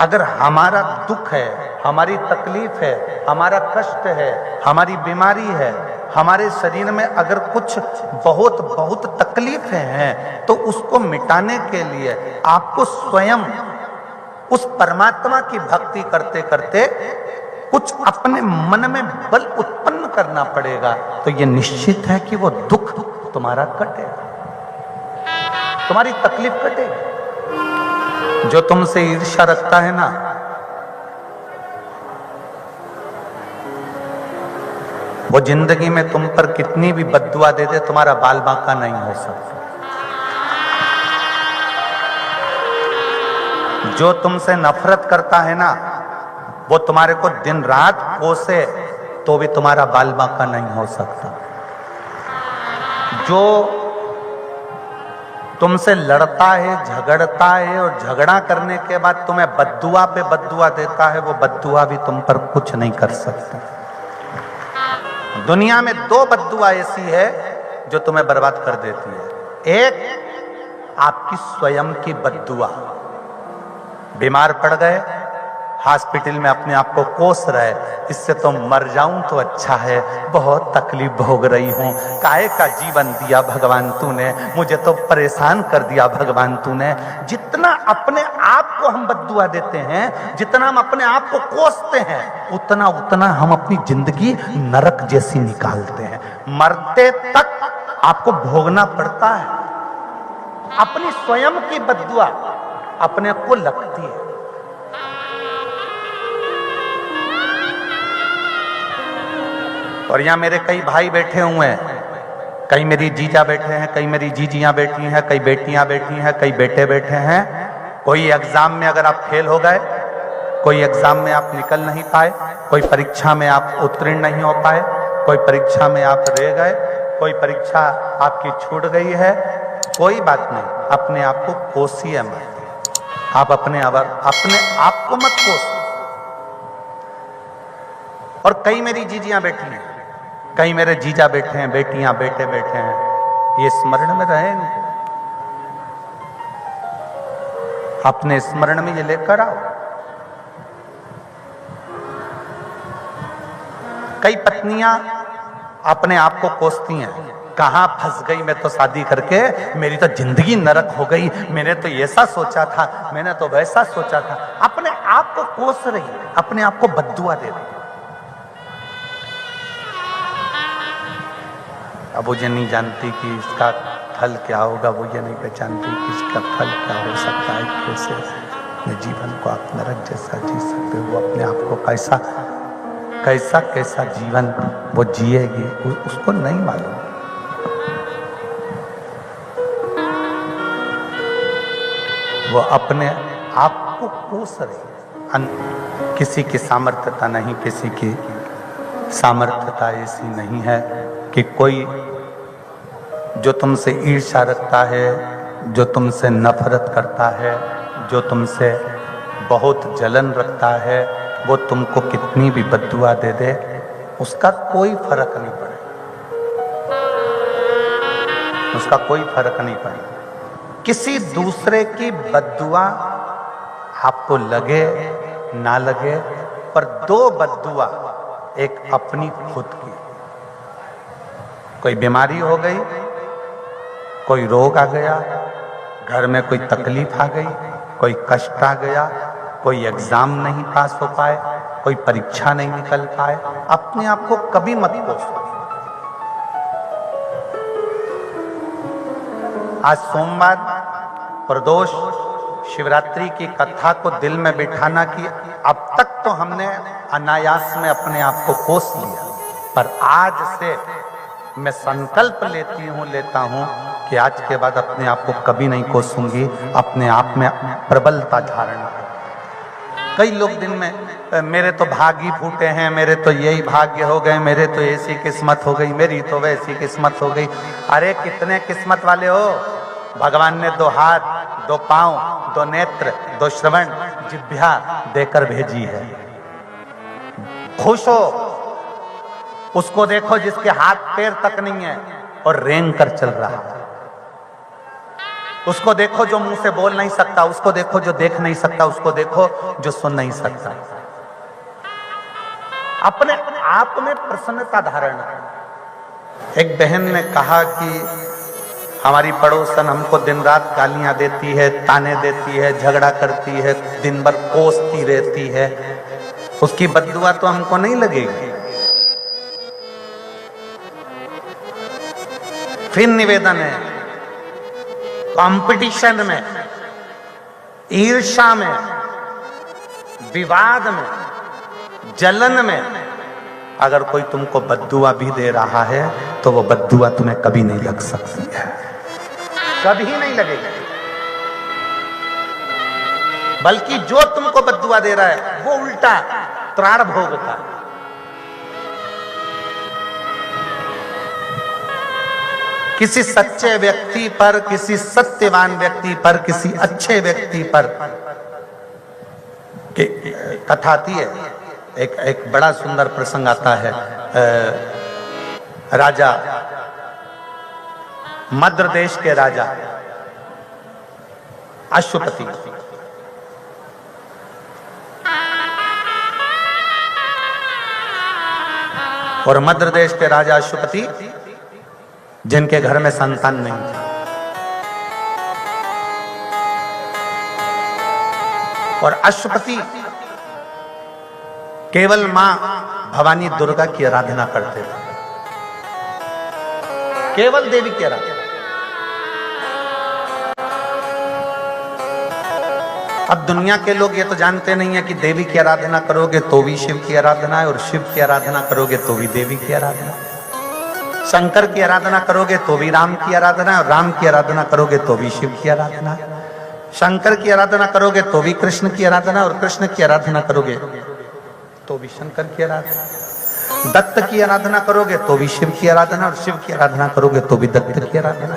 अगर हमारा दुख है, हमारी तकलीफ है, हमारा कष्ट है, हमारी बीमारी है, हमारे शरीर में अगर कुछ बहुत बहुत तकलीफें हैं, तो उसको मिटाने के लिए आपको स्वयं उस परमात्मा की भक्ति करते करते कुछ अपने मन में बल उत्पन्न करना पड़ेगा। तो यह निश्चित है कि वो दुख तुम्हारा कटेगा, तुम्हारी तकलीफ कटेगी। जो तुमसे ईर्ष्या रखता है ना, वो जिंदगी में तुम पर कितनी भी बद्दुआ दे दे, तुम्हारा बाल बांका नहीं हो सकता। जो तुमसे नफरत करता है ना, वो तुम्हारे को दिन रात कोसे तो भी तुम्हारा बाल बांका नहीं हो सकता। जो तुमसे लड़ता है, झगड़ता है और झगड़ा करने के बाद तुम्हें बद्दुआ पे बद्दुआ देता है, वो बद्दुआ भी तुम पर कुछ नहीं कर सकता। दुनिया में दो बद्दुआ ऐसी है जो तुम्हें बर्बाद कर देती है। एक आपकी स्वयं की बद्दुआ, बीमार पड़ गए, हॉस्पिटल में अपने आप को कोस रहे, इससे तो मर जाऊं तो अच्छा है, बहुत तकलीफ भोग रही हूं, काहे का जीवन दिया भगवान तूने, मुझे तो परेशान कर दिया भगवान तूने। जितना अपने आप को हम बद्दुआ देते हैं, जितना हम अपने आप को कोसते हैं, उतना उतना हम अपनी जिंदगी नरक जैसी निकालते हैं। मरते तक आपको भोगना पड़ता है। अपनी स्वयं की बद्दुआ अपने को लगती है। और यहां मेरे कई भाई बैठे हुए हैं, कई मेरी जीजा बैठे हैं, कई मेरी जीजियां बैठी हैं, कई बेटियां बैठी हैं, कई बेटे बैठे हैं। कोई एग्जाम में अगर आप फेल हो गए, कोई एग्जाम में आप निकल नहीं पाए, कोई परीक्षा में आप उत्तीर्ण नहीं हो पाए, कोई परीक्षा में आप रह गए, कोई परीक्षा आपकी छूट गई है, कोई बात नहीं, अपने आप को कोसिए मत। आप अपने आप को मत कोसो। और कई मेरी जीजियां बैठी हैं, कई मेरे जीजा बैठे हैं, बेटियां बेटे बैठे हैं, ये स्मरण में रहे इनको, अपने स्मरण में ये लेकर आओ। कई पत्नियां अपने आप को कोसती हैं, कहां फंस गई मैं तो शादी करके, मेरी तो जिंदगी नरक हो गई, मैंने तो ऐसा सोचा था, मैंने तो वैसा सोचा था। अपने आप को कोस रही है, अपने आप को बद्दुआ दे रही है। अब वो ये नहीं जानती कि इसका फल क्या होगा, वो ये नहीं पहचानती कि इसका फल क्या हो सकता है, कैसे अपने जीवन को आप नरक जैसा जी सकते हो। वो अपने आप को कैसा कैसा कैसा जीवन वो जिएगी, उसको नहीं मालूम। वो अपने आप को कोस रही। किसी की सामर्थ्यता नहीं, किसी की सामर्थ्यता ऐसी नहीं है कि कोई जो तुमसे ईर्ष्या रखता है, जो तुमसे नफरत करता है, जो तुमसे बहुत जलन रखता है, वो तुमको कितनी भी बद्दुआ दे दे, उसका कोई फर्क नहीं पड़े, उसका कोई फर्क नहीं पड़े। किसी दूसरे की बद्दुआ आपको लगे ना लगे, पर दो बद्दुआ, एक अपनी खुद की। कोई बीमारी हो गई, कोई रोग आ गया, घर में कोई तकलीफ आ गई, कोई कष्ट आ गया, कोई एग्जाम नहीं पास हो पाए, कोई परीक्षा नहीं निकल पाए, अपने आप को कभी मत कोसो। आज सोमवार प्रदोष शिवरात्रि की कथा को दिल में बिठाना कि अब तक तो हमने अनायास में अपने आप को कोस लिया, पर आज से मैं संकल्प लेता हूं कि आज के बाद अपने आप को कभी नहीं कोसूंगी, अपने आप में प्रबलता धारण कर। कई लोग दिन में मेरे तो भाग ही फूटे हैं, मेरे तो यही भाग्य हो गए, मेरे तो ऐसी किस्मत हो गई, मेरी तो वैसी किस्मत हो गई। अरे कितने किस्मत वाले हो, भगवान ने 2 हाथ 2 पांव 2 नेत्र 2 श्रवण जिह्वा देकर भेजी है। खुश हो, उसको देखो जिसके हाथ पैर तक नहीं है और रेंग कर चल रहा है। उसको देखो जो मुंह से बोल नहीं सकता, उसको देखो जो देख नहीं सकता, उसको देखो जो सुन नहीं सकता। अपने आप में प्रसन्नता धारण करो। एक बहन ने कहा कि हमारी पड़ोसन हमको दिन रात गालियां देती है, ताने देती है, झगड़ा करती है, दिन भर कोसती रहती है, उसकी बद्दुआ तो हमको नहीं लगेगी। फिर निवेदन है, कंपटीशन में, ईर्ष्या में, विवाद में, जलन में अगर कोई तुमको बद्दुआ भी दे रहा है तो वो बद्दुआ तुम्हें कभी नहीं लग सकती है, कभी नहीं लगेगी। बल्कि जो तुमको बद्दुआ दे रहा है वो उल्टा त्राण भोगता है। किसी सच्चे व्यक्ति पर, किसी सत्यवान व्यक्ति पर, किसी अच्छे व्यक्ति पर कथा आती है। एक बड़ा सुंदर प्रसंग आता है। राजा, मद्र देश के राजा अश्वपति, और मद्र देश के राजा अश्वपति जिनके घर में संतान नहीं थी। और अश्वपति केवल मां भवानी दुर्गा की आराधना करते थे, केवल देवी की आराधना। अब दुनिया के लोग ये तो जानते नहीं है कि देवी की आराधना करोगे तो भी शिव की आराधना है, और शिव की आराधना करोगे तो भी देवी की आराधना है। शंकर की आराधना करोगे तो भी राम की आराधना है, और राम की आराधना करोगे तो भी शिव की आराधना है। शंकर की आराधना करोगे तो भी कृष्ण की आराधना, और कृष्ण की आराधना करोगे तो भी शंकर की आराधना। दत्त की आराधना करोगे तो भी शिव की आराधना, और शिव की आराधना करोगे तो भी दत्त की आराधना।